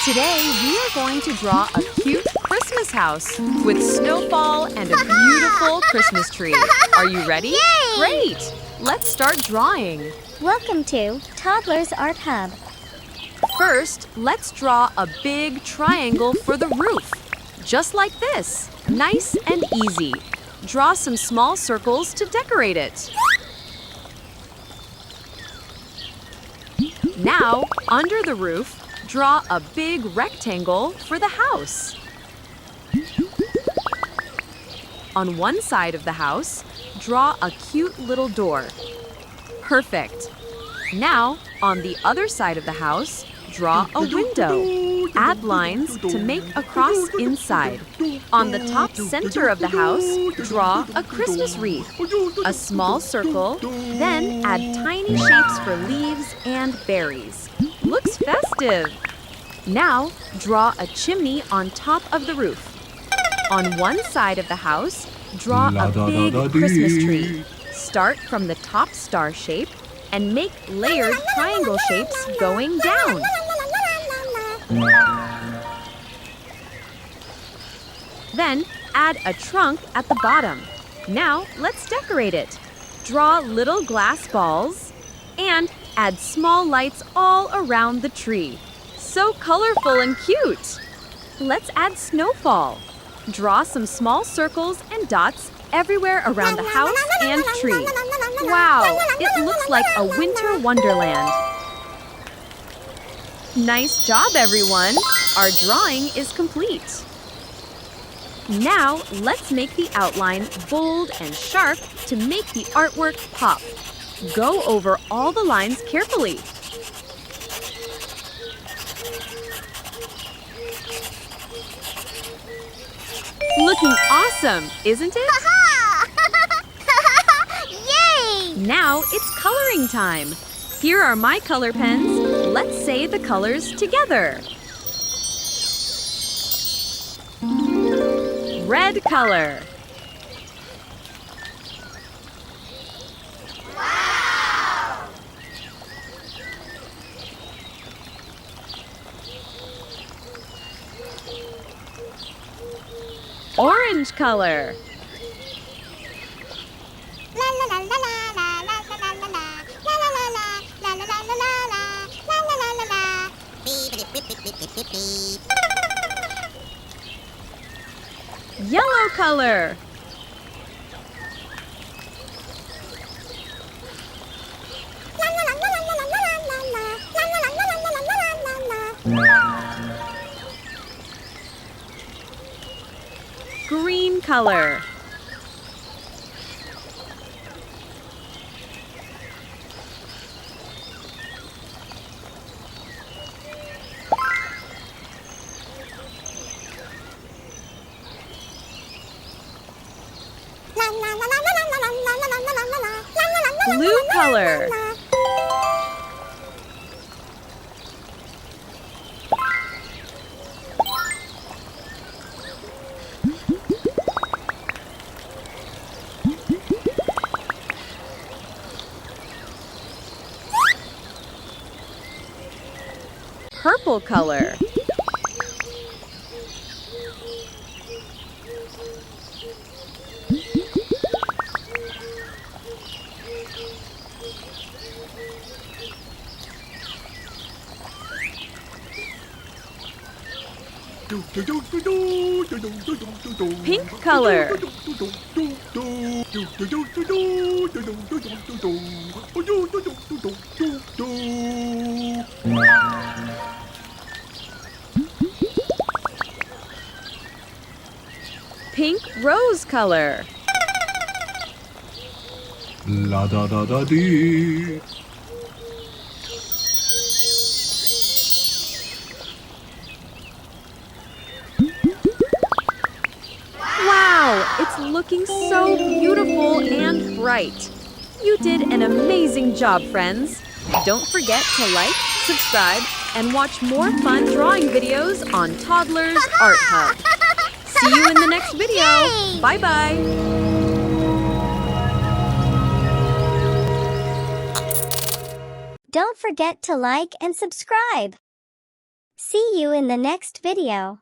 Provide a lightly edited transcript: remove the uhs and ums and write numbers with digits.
Today, we are going to draw a cute Christmas house with Snowfall and a beautiful Christmas tree. Are you ready? Yay! Great! Let's start drawing. Welcome to Toddlers Art Hub. First, let's draw a big triangle for the roof. Just like this. Nice and easy. Draw some small circles to decorate it. Now, under the roof, draw a big rectangle for the house. On one side of the house, draw a cute little door. Perfect. Now, on the other side of the house, draw a window. Add lines to make a cross inside. On the top center of the house, draw a Christmas wreath. A small circle, then add tiny shapes for leaves and berries. Looks festive. Now, draw a chimney on top of the roof. On one side of the house, draw a big Christmas tree. Start from the top star shape and make layered triangle shapes going down. Then, add a trunk at the bottom. Now, let's decorate it. Draw little glass balls and add small lights all around the tree. So colorful and cute! Let's add Snowfall. Draw some small circles and dots everywhere around the house and tree. Wow, it looks like a winter wonderland. Nice job, everyone! Our drawing is complete. Now, let's make the outline bold and sharp to make the artwork pop. Go over all the lines carefully. Looking awesome, isn't it? Yay! Now it's coloring time. Here are my color pens. Let's say the colors together. Red color. Wow! Orange color. Yellow color. Green color. Blue color. Purple color. Pink color. Pink rose color. La da da da dee. Wow, it's looking so beautiful and bright. You did an amazing job, friends. Don't forget to like, subscribe, and watch more fun drawing videos on Toddlers Art Hub. See you in the next video. Yay! Bye-bye. Don't forget to like and subscribe. See you in the next video.